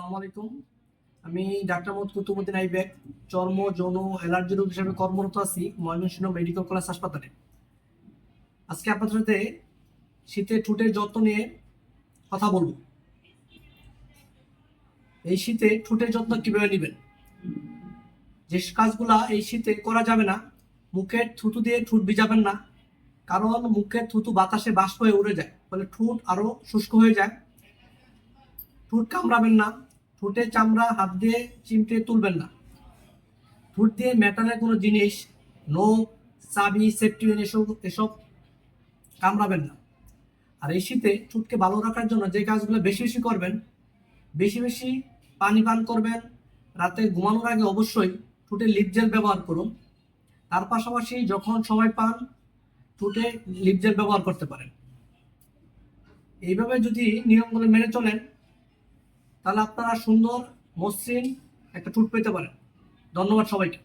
আসসালামু আলাইকুম। আমি ডাক্তার মোহাম্মদ কুতুবুদ্দিন আইবেক, চর্ম যৌন অ্যালার্জি রোগ হিসেবে কর্মরত আছি ময়মনসিংহ মেডিকেল কলেজ হাসপাতালে। আজকে আপনাদের সাথে শীতে ঠোঁটের যত্ন নিয়ে কথা বলবো। এই শীতে ঠোঁটের যত্ন কিভাবে নেবেন, যে কাজগুলা এই শীতে করা যাবে না। মুখের থুতু দিয়ে ঠোঁট ভিজাবেন না, কারণ মুখের থুতু বাতাসে বাষ্প হয়ে উড়ে যায়, ফলে ঠোঁট আরো শুষ্ক হয়ে যায়। ঠোঁট কামড়াবেন না, ঠোঁটের চামড়া হাত দিয়ে চিমটে তুলবেন না। ঠোঁট দিয়ে মেটালের কোনো জিনিস, নখ, চাবি, সেফটি পিন এসব কামড়াবেন না। আর এই শীতে ঠোঁটকে ভালো রাখার জন্য যে কাজগুলো বেশি বেশি করবেন, বেশি বেশি পানি পান করবেন। রাতে ঘুমানোর আগে অবশ্যই ঠোঁটে লিপ জেল ব্যবহার করুন। তার পাশাপাশি যখন সময় পান ঠোঁটে লিপ জেল ব্যবহার করতে পারেন। এইভাবে যদি নিয়মগুলো মেনে চলেন, তাহলে আপনারা সুন্দর মসৃণ একটা ঠোঁট পেতে পারেন। ধন্যবাদ সবাইকে।